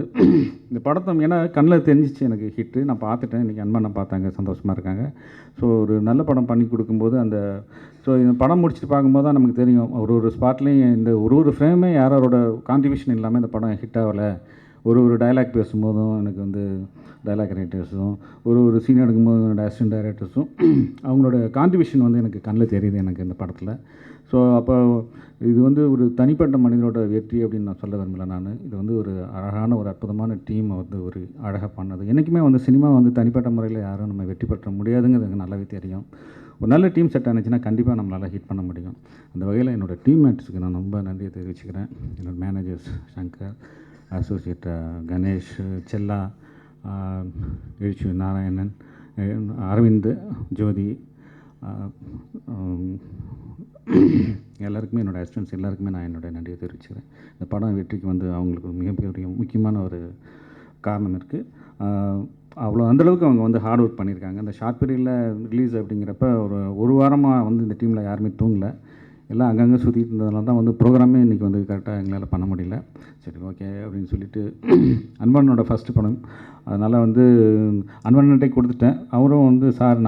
இந்த படத்தை ஏன்னா கண்ணில் தெரிஞ்சிச்சு எனக்கு ஹிட்டு. நான் பார்த்துட்டேன், இன்றைக்கி அன்பான பார்த்தாங்க, சந்தோஷமாக இருக்காங்க. ஸோ ஒரு நல்ல படம் பண்ணி கொடுக்கும்போது ஸோ இந்த படம் முடிச்சுட்டு பார்க்கும்போது தான் நமக்கு தெரியும் ஒரு ஸ்பாட்லேயும் இந்த ஒரு ஃப்ரேமே யாரோட கான்ட்ரிபியூஷன் இல்லாமல் இந்த படம் ஹிட் ஆகலை. ஒரு டைலாக் பேசும்போதும் எனக்கு வந்து டைலாக் ரைட்டர்ஸும் ஒரு சீன் எடுக்கும்போது என்னோடய அசிஸ்டன்ட் டைரக்டர்ஸும் அவங்களோட கான்ட்ரிபியூஷன் வந்து எனக்கு கண்ணில் தெரியுது எனக்கு இந்த படத்தில். ஸோ அப்போ இது வந்து ஒரு தனிப்பட்ட மனிதனோட வெற்றி அப்படின்னு நான் சொல்ல விரும்பலை. இது வந்து ஒரு அழகான ஒரு அற்புதமான டீம் வந்து ஒரு அழகாக பண்ணது. என்றைக்குமே வந்து சினிமா வந்து தனிப்பட்ட முறையில் யாரும் நம்ம வெற்றி பெற்ற முடியாதுங்கிறது எனக்கு நல்லாவே தெரியும். ஒரு நல்ல டீம் செட் ஆனிச்சுன்னா கண்டிப்பாக நம்மளால் ஹிட் பண்ண முடியும். அந்த வகையில் என்னோடய டீம்மேட்ஸுக்கு நான் ரொம்ப நன்றியை தெரிவிச்சுக்கிறேன். என்னோடய மேனேஜர்ஸ் சங்கர், அசோசியேட் கணேஷ், செல்லா, எழுச்சி நாராயணன், அரவிந்த், ஜோதி, எல்லாருக்குமே என்னோடய அசிஸ்டன்ஸ் எல்லாருக்குமே நான் என்னோடய நன்றியை தெரிவிச்சுக்கிறேன். இந்த படம் வெற்றிக்கு வந்து அவங்களுக்கு மிகப்பெரிய முக்கியமான ஒரு காரணம் இருக்குது. அவ்வளோ அந்தளவுக்கு அவங்க வந்து ஹார்ட் ஒர்க் பண்ணியிருக்காங்க. இந்த ஷார்ட் பீரியடில் ரிலீஸ் அப்படிங்கிறப்ப ஒரு வாரமாக வந்து இந்த டீமில் யாருமே தூங்கலை. எல்லாம் அங்கங்கே சுற்றிட்டு இருந்ததுனால தான் வந்து ப்ரோக்ராமே இன்றைக்கி வந்து கரெக்டாக எங்களால் பண்ண முடியல. சரி ஓகே அப்படின்னு சொல்லிட்டு அன்பனோட ஃபஸ்ட்டு படம், அதனால் வந்து அன்பன்கிட்டே கொடுத்துட்டேன். அவரும் வந்து சார்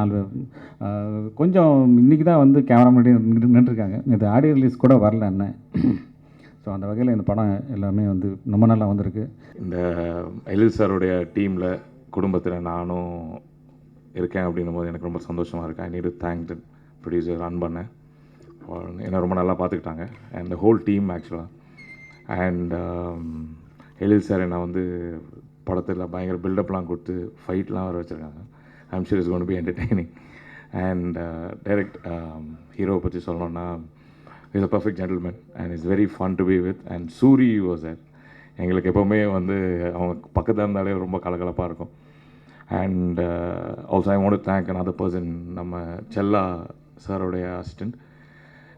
கொஞ்சம் இன்றைக்கி தான் வந்து கேமரா முன்னாடி நின்றுருக்காங்க. இது ஆடியோ ரிலீஸ் கூட வரல என்ன. ஸோ அந்த வகையில் இந்த படம் எல்லாமே வந்து ரொம்ப நல்லா வந்திருக்கு. இந்த எழில் சாருடைய டீமில் குடும்பத்தில் நானும் இருக்கேன் அப்படின்னும் போது எனக்கு ரொம்ப சந்தோஷமாக இருக்குது. I need to thank the producer Anbanna. என்னை ரொம்ப நல்லா பார்த்துக்கிட்டாங்க அண்ட் த ஹோல் டீம் ஆக்சுவலாக. அண்ட் எழில் சார் என்னை வந்து படத்தில் பயங்கர பில்டப்லாம் கொடுத்து ஃபைட்லாம் வர வச்சுருக்காங்க. I'm sure is gonna be entertaining. And direct ஹீரோவை பற்றி சொல்லணும்னா is a perfect gentleman and it's very fun to be with. And Soori was there. எங்களுக்கு எப்போவுமே வந்து அவங்க பக்கத்தில் இருந்தாலே ரொம்ப கலகலப்பாக இருக்கும். And also I want to thank another person, நம்ம செல்லா சாரோடைய அசிஸ்டண்ட்.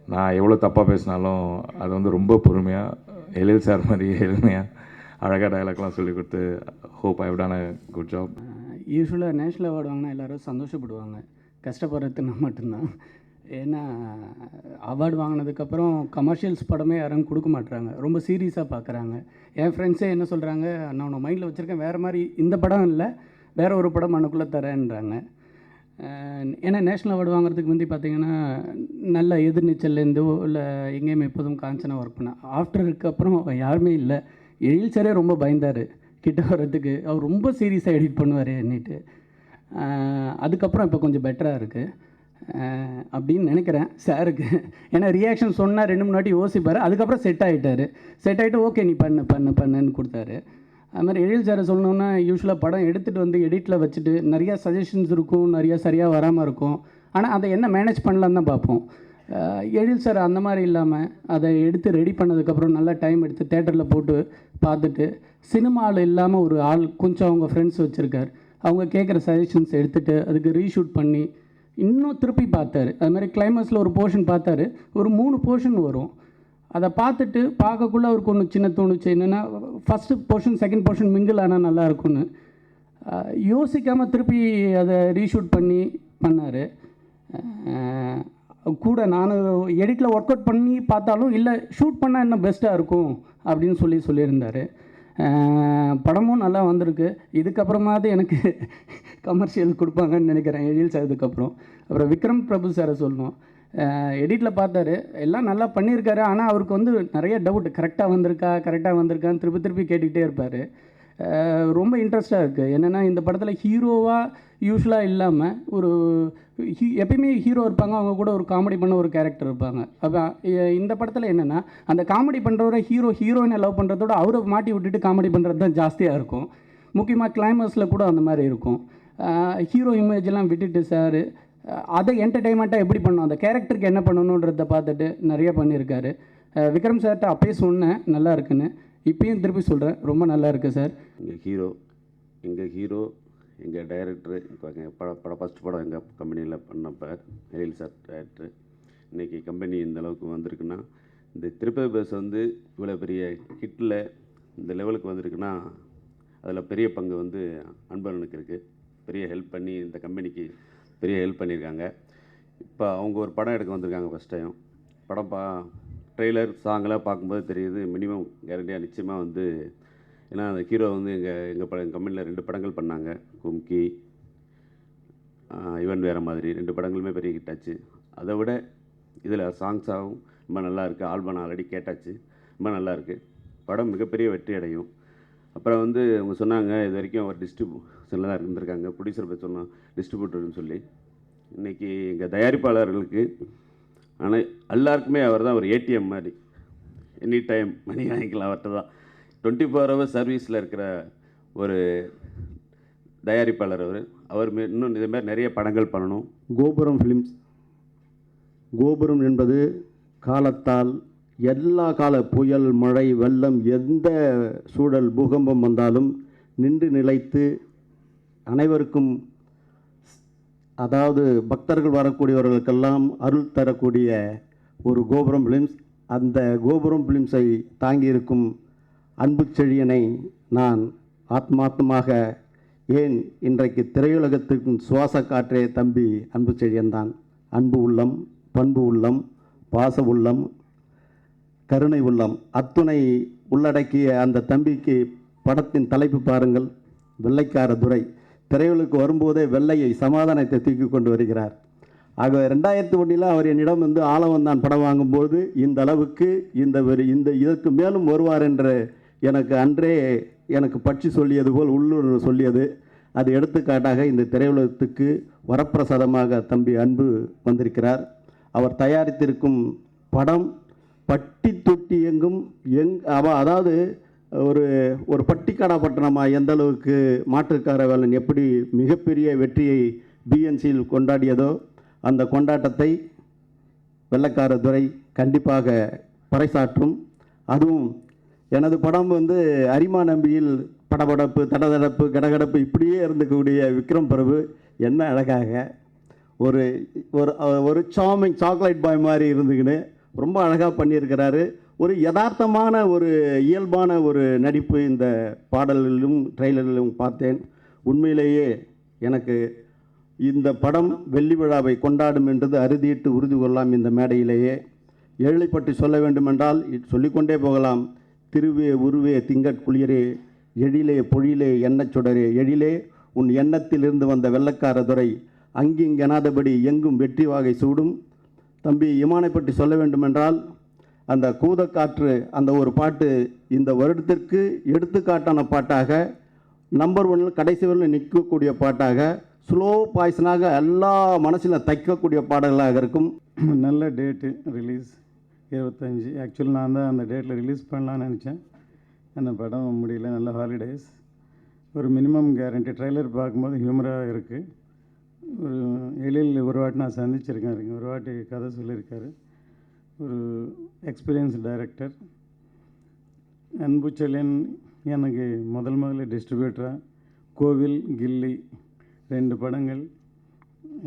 நான் எவ்வளோ தப்பாக பேசினாலும் அது வந்து ரொம்ப பொறுமையாக எழில் சார் மாதிரி எளிமையாக அழகாக டயலாக்லாம் சொல்லி கொடுத்து hope I have done a good job. யூஸ்வலாக நேஷ்னல் அவார்டு வாங்கினா எல்லோரும் சந்தோஷப்படுவாங்க, கஷ்டப்படுறது நான் மட்டும்தான். ஏன்னா அவார்டு வாங்கினதுக்கப்புறம் கமர்ஷியல்ஸ் படமே யாரும் கொடுக்க மாட்டுறாங்க, ரொம்ப சீரியஸாக பார்க்குறாங்க. என் ஃப்ரெண்ட்ஸே என்ன சொல்கிறாங்க, நான் உன்னை மைண்டில் வச்சுருக்கேன், வேறு மாதிரி இந்த படம் இல்லை வேறு ஒரு படம் மனக்குள்ளே தரேன்றாங்க. ஏன்னா நேஷ்னல் அவார்டு வாங்குறதுக்கு முந்தி பார்த்திங்கன்னா நல்ல எதிர்நீச்சல்லேருந்தோ இல்லை எங்கேயுமே எப்போதும் காஞ்சனா ஒர்க் பண்ணேன். ஆஃப்டருக்கு அப்புறம் யாருமே இல்லை. எழில் சாரே ரொம்ப பயந்தார் கிட்ட வர்றதுக்கு. அவர் ரொம்ப சீரியஸாக எடிட் பண்ணுவார் என்னிட்டு. அதுக்கப்புறம் இப்போ கொஞ்சம் பெட்டராக இருக்குது அப்படின்னு நினைக்கிறேன் சாருக்கு. ஏன்னா ரியாக்ஷன் சொன்னால் 2-3 வாட்டி யோசிப்பார், அதுக்கப்புறம் செட் ஆகிட்டு ஓகே நீ பண்ணுன்னு கொடுத்தாரு. அது மாதிரி எழில் சாரை சொல்லணுன்னா யூஸ்வலாக படம் எடுத்துகிட்டு வந்து எடிட்டில் வச்சுட்டு நிறையா சஜஷன்ஸ் இருக்கும், நிறையா சரியாக வராமல் இருக்கும். ஆனால் அதை என்ன மேனேஜ் பண்ணலான்னு தான் பார்ப்போம். எழில் சார் அந்த மாதிரி இல்லாமல் அதை எடுத்து ரெடி பண்ணதுக்கப்புறம் நல்லா டைம் எடுத்து தேட்டரில் போட்டு பார்த்துட்டு, சினிமாவில் இல்லாமல் ஒரு ஆள் கொஞ்சம் அவங்க ஃப்ரெண்ட்ஸ் வச்சுருக்கார், அவங்க கேட்குற சஜஷன்ஸ் எடுத்துகிட்டு அதுக்கு ரீஷூட் பண்ணி இன்னும் திருப்பி பார்த்தாரு. அது மாதிரி கிளைமேக்ஸில் ஒரு போர்ஷன் பார்த்தாரு, ஒரு 3 போர்ஷன் வரும். அதை பார்த்துட்டு பார்க்கக்குள்ளே அவருக்கு ஒன்று சின்ன தோணுச்சு, என்னென்னா first portion second portion mingle ஆனால் நல்லா இருக்கும்னு யோசிக்காமல் திருப்பி அதை ரீஷூட் பண்ணார். கூட நான் எடிட்டில் ஒர்க் அவுட் பண்ணி பார்த்தாலும் இல்லை ஷூட் பண்ணால் இன்னும் பெஸ்ட்டாக இருக்கும் அப்படின்னு சொல்லியிருந்தார். படமும் நல்லா வந்திருக்கு. இதுக்கப்புறமாவது எனக்கு கமர்ஷியல் கொடுப்பாங்கன்னு நினைக்கிறேன் எழில் சார். அப்புறம் விக்ரம் பிரபு சாரை சொல்லணும். எடிட்டில் பார்த்தாரு, எல்லாம் நல்லா பண்ணியிருக்காரு. ஆனால் அவருக்கு வந்து நிறைய டவுட், கரெக்டாக வந்திருக்கான்னு திருப்பி கேட்டுக்கிட்டே இருப்பார். ரொம்ப இன்ட்ரெஸ்ட்டாக இருக்குது. என்னென்னா இந்த படத்தில் ஹீரோவாக யூஸ்வலாக இல்லாமல் ஒரு எப்பயுமே ஹீரோ இருப்பாங்க, அவங்க கூட ஒரு காமெடி பண்ண ஒரு கேரக்டர் இருப்பாங்க. அப்போ இந்த படத்தில் என்னென்னா அந்த காமெடி பண்ணுறவரை ஹீரோயினை லவ் பண்ணுறதோட அவரை மாட்டி விட்டுட்டு காமெடி பண்ணுறது தான் ஜாஸ்தியாக இருக்கும். முக்கியமாக கிளைமேக்ஸில் கூட அந்த மாதிரி இருக்கும். ஹீரோ இமேஜெல்லாம் விட்டுட்டு சார் அதை என்டர்டெயின்மெண்ட்டாக எப்படி பண்ணணும், அந்த கேரக்டருக்கு என்ன பண்ணணுன்றதை பார்த்துட்டு நிறைய பண்ணியிருக்காரு. விக்ரம் சார்கிட்ட அப்பயே சொன்னேன் நல்லா இருக்குன்னு, இப்பயும் திருப்பி சொல்கிறேன் ரொம்ப நல்லா இருக்குது சார். எங்கள் ஹீரோ எங்கள் டைரக்டரு இப்போ எங்கள் ஃபஸ்ட் படம் எங்கள் கம்பெனியில் பண்ணப்போ எழில் சார் டைரக்டரு. இன்றைக்கி கம்பெனி இந்த அளவுக்கு வந்திருக்குன்னா, இந்த திருப்பதி பஸ் வந்து இவ்வளோ பெரிய ஹிட்டில் இந்த லெவலுக்கு வந்திருக்குன்னா அதில் பெரிய பங்கு வந்து அன்பழகனுக்கு இருக்குது. பெரிய ஹெல்ப் பண்ணி இந்த கம்பெனிக்கு பெரிய ஹெல்ப் பண்ணியிருக்காங்க. இப்போ அவங்க ஒரு படம் எடுக்க வந்திருக்காங்க ஃபஸ்ட் டைம். படம் ட்ரெய்லர் சாங்கெல்லாம் பார்க்கும்போது தெரியுது மினிமம் கேரண்டியாக நிச்சயமாக வந்து, ஏன்னா அந்த ஹீரோ வந்து எங்கள் கம்பெனியில் 2 படங்கள் பண்ணாங்க. கும்கி, இவன் வேறு மாதிரி 2 படங்களுமே பெரிய ஹிட் ஆச்சு. அதை விட இதில் சாங்ஸாகவும் ரொம்ப நல்லா இருக்குது. ஆல்பம் ஆல்ரெடி கேட்டாச்சு, ரொம்ப நல்லா இருக்குது. படம் மிகப்பெரிய வெற்றி அடையும். அப்புறம் வந்து அவங்க சொன்னாங்க இது வரைக்கும் அவர் டிஸ்ட்ரிபியூஷனில் தான் இருந்திருக்காங்க, ப்ரொடியூசர் பற்றி சொன்னோம் டிஸ்ட்ரிபியூட்டர்னு சொல்லி. இன்றைக்கி எங்கள் தயாரிப்பாளர்களுக்கு ஆனால் எல்லாருக்குமே அவர் தான் ஒரு ஏடிஎம் மாதிரி. எனி டைம் மணி வாங்கிக்கலாம் அவர்கிட்ட தான். 24 hours சர்வீஸில் இருக்கிற ஒரு தயாரிப்பாளர் அவர் இன்னும் இதுமாதிரி நிறைய படங்கள் பண்ணணும். கோபுரம் ஃபிலிம்ஸ். கோபுரம் என்பது காலத்தால் எல்லா கால புயல், மழை, வெள்ளம், எந்த சூழல், பூகம்பம் வந்தாலும் நின்று நிலைத்து அனைவருக்கும், அதாவது பக்தர்கள் வரக்கூடியவர்களுக்கெல்லாம் அருள் தரக்கூடிய ஒரு கோபுரம் ஃபிலிம்ஸ். அந்த கோபுரம் ஃபிலிம்ஸை தாங்கியிருக்கும் அன்பு செழியனை நான் ஆத்மார்த்தமாக, ஏன் இன்றைக்கு திரையுலகத்திற்கும் சுவாச காற்றே தம்பி அன்பு செழியன்தான். அன்பு உள்ளம், பண்பு உள்ளம், பாச உள்ளம், கருணை உள்ளம் அத்துணை உள்ளடக்கிய அந்த தம்பிக்கு படத்தின் தலைப்பு பாருங்கள், வெள்ளைக்கார துரை. திரையுலகுக்கு வரும்போதே வெள்ளையை, சமாதானத்தை தூக்கி கொண்டு வருகிறார். ஆக 2001 அவர் என்னிடம் வந்து ஆலவந்தான் படம் வாங்கும்போது இந்த அளவுக்கு இந்த இதற்கு மேலும் வருவார் என்று எனக்கு அன்றே எனக்கு பற்றி சொல்லியது போல் உள்ளூர் சொல்லியது. அது எடுத்துக்காட்டாக இந்த திரையுலகத்துக்கு வரப்பிரசாதமாக தம்பி அன்பு வந்திருக்கிறார். அவர் தயாரித்திருக்கும் படம் பட்டி தொட்டி எங்கும் அதாவது ஒரு பட்டிக்காடா பட்டணமா எந்த அளவுக்கு மாற்றுக்கார வேலன் எப்படி மிகப்பெரிய வெற்றியை பிஎன்சியில் கொண்டாடியதோ அந்த கொண்டாட்டத்தை வெள்ளைக்கார துரை கண்டிப்பாக பறைசாற்றும். அதுவும் எனது படம் வந்து அரிமா நம்பியில் படபடப்பு, தடதடப்பு, கடகடப்பு இப்படியே இருந்துக்கூடிய விக்ரம் பிரபு என்ன அழகாக ஒரு ஒரு சாமிங் சாக்லேட் பாய் மாதிரி இருந்துக்கின்னு ரொம்ப அழகாக பண்ணியிருக்கிறாரு. ஒரு யதார்த்தமான ஒரு இயல்பான ஒரு நடிப்பு இந்த பாடல்களிலும் ட்ரெய்லரிலும் பார்த்தேன். உண்மையிலேயே எனக்கு இந்த படம் வெள்ளி விழாவை கொண்டாடும் என்றது அறுதியிட்டு உறுதி கொள்ளலாம். இந்த மேடையிலேயே ஏழை பற்றி சொல்ல வேண்டுமென்றால் சொல்லிக்கொண்டே போகலாம். திருவே உருவே திங்கட் குளிரே, எழிலே பொழிலே எண்ணச் சுடரே, எழிலே உன் எண்ணத்திலிருந்து வந்த வெள்ளைக்கார துரை, அங்கிங்கெனாதபடி எங்கும் வெற்றி வாகை சூடும். தம்பி இமானை பற்றி சொல்ல வேண்டுமென்றால் அந்த கூதக்காற்று அந்த ஒரு பாட்டு இந்த வருடத்திற்கு எடுத்துக்காட்டான பாட்டாக, நம்பர் 1 கடைசி வரையில் நிற்கக்கூடிய பாட்டாக, ஸ்லோ பாய்ஸனாக எல்லா மனசில் தைக்கக்கூடிய பாடல்களாக இருக்கும். நல்ல டேட்டு ரிலீஸ் 25. ஆக்சுவலி நான் தான் அந்த டேட்டில் ரிலீஸ் பண்ணலான்னு நினச்சேன். அந்த படம் முடியல. நல்ல ஹாலிடேஸ். ஒரு மினிமம் கேரண்டி. ட்ரெய்லர் பார்க்கும்போது ஹியூமராக இருக்குது. ஒரு எழில் ஒரு வாட்டி நான் சந்திச்சிருக்கேன். ஒரு வாட்டி கதை சொல்லியிருக்காரு. ஒரு எக்ஸ்பீரியன்ஸ் டைரக்டர். அன்பு செழியன் எனக்கு முதல்ல டிஸ்ட்ரிபியூட்டராக கோவில், கில்லி 2 படங்கள்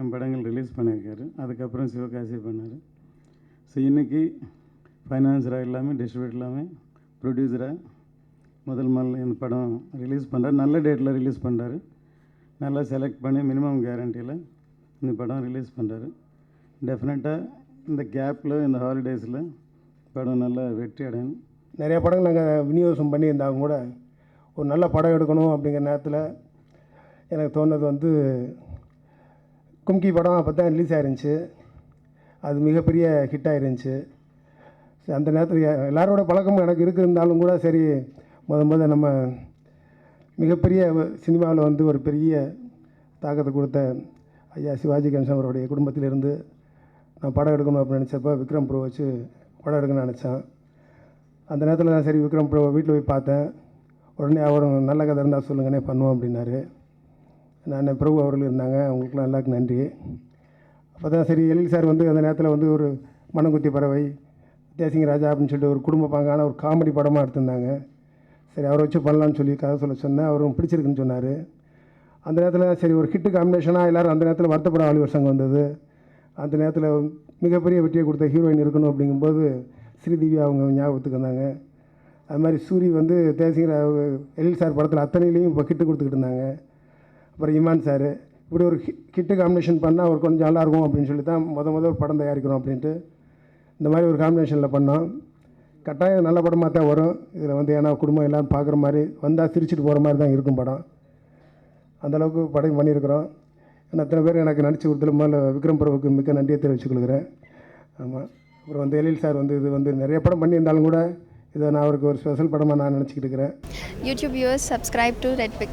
என் படங்கள் ரிலீஸ் பண்ணியிருக்காரு. அதுக்கப்புறம் சிவகாசி பண்ணார். ஸோ இன்றைக்கி ஃபைனான்சராக இல்லாமல் டிஸ்ட்ரிபியூட்டர் இல்லாமல் ப்ரொடியூசராக முதல் இந்த படம் ரிலீஸ் பண்ணுறாரு. நல்ல டேட்டில் ரிலீஸ் பண்ணுறாரு. நல்லா செலக்ட் பண்ணி மினிமம் கேரண்டியில் இந்த படம் ரிலீஸ் பண்ணுறாரு. டெஃபினட்டாக இந்த கேப்பில், இந்த ஹாலிடேஸில் படம் நல்லா வெற்றி அடையணும். நிறைய படங்கள் நாங்கள் விநியோகம் பண்ணியிருந்தாங்க கூட ஒரு நல்ல படம் எடுக்கணும் அப்படிங்கிற நேரத்தில் எனக்கு தோணுது வந்து கும்கி படம் அப்போ தான் ரிலீஸ் ஆயிருந்துச்சு. அது மிகப்பெரிய ஹிட்டாக இருந்துச்சு. அந்த நேரத்தில் எல்லாரோட பழக்கமும் எனக்கு இருந்தாலும் கூட சரி, முத நம்ம மிகப்பெரிய சினிமாவில் வந்து ஒரு பெரிய தாக்கத்தை கொடுத்த ஐயா சிவாஜி கணேசன் அவருடைய குடும்பத்திலிருந்து நான் படம் எடுக்கணும் அப்படின்னு நினச்சப்போ விக்ரம் ப்ரோ வச்சு படம் எடுக்கணும்னு நினச்சேன். அந்த நேரத்தில் நான் சரி விக்ரம் ப்ரோ வீட்டில் போய் பார்த்தேன். உடனே அவரும் நல்ல கதை இருந்தால் சொல்லுங்கன்னே பண்ணுவோம் அப்படின்னாரு. நான் பிரபு அவர்கள் இருந்தாங்க, அவங்களுக்குலாம் எல்லாருக்கும் நன்றி. அப்போ தான் சரி எழில் சார் வந்து அந்த நேரத்தில் வந்து ஒரு மனங்குத்தி பறவை, தேசிங்க ராஜா அப்படின்னு சொல்லிட்டு ஒரு குடும்ப பாங்கான ஒரு காமெடி படமாக எடுத்திருந்தாங்க. சரி அவரை வச்சு பண்ணலான்னு சொல்லி கதை சொல்ல சொன்னேன். அவரும் பிடிச்சிருக்குன்னு சொன்னார். அந்த நேரத்தில் சரி ஒரு ஹிட்டு காம்பினேஷனாக எல்லோரும் அந்த நேரத்தில் வருத்தப்பட வாலிபர் சங்கம் வந்தது. அந்த நேரத்தில் மிகப்பெரிய வெற்றியை கொடுத்த ஹீரோயின் இருக்கணும் அப்படிங்கும்போது ஸ்ரீதேவி அவங்க ஞாபகத்துக்கு வந்தாங்க. அது மாதிரி சூரி வந்து தேசிங்கிற எழில் சார் படத்தில் அத்தனையிலையும் இப்போ ஹிட்டு கொடுத்துக்கிட்டு இருந்தாங்க. அப்புறம் இமான் சார் இப்படி ஒரு ஹிட்டு காம்பினேஷன் பண்ணால் அவர் கொஞ்சம் நல்லாயிருக்கும் அப்படின்னு சொல்லி தான் ஒரு படம் தயாரிக்கிறோம் அப்படின்ட்டு இந்த மாதிரி ஒரு காம்பினேஷனில் பண்ணோம். கட்டாயம் நல்ல படமாக தான் வரும். இதில் வந்து ஏன்னா குடும்பம் எல்லோரும் பார்க்குற மாதிரி வந்தால் சிரிச்சுட்டு போகிற மாதிரி தான் இருக்கும் படம். அந்தளவுக்கு படம் பண்ணியிருக்கிறோம். அத்தனை பேர் எனக்கு நடிச்சு கொடுத்தது மேலே விக்ரம் பிரபுக்கு மிக்க நன்றியை தெரிவிச்சுக்கொள்கிறேன். ஆமாம். அப்புறம் வந்து எழில் சார் வந்து இது வந்து நிறைய படம் பண்ணியிருந்தாலும் கூட இதை நான் அவருக்கு ஒரு ஸ்பெஷல் படமாக நான் நினச்சிக்கிட்டு இருக்கிறேன். YouTube viewers, subscribe to Redpix.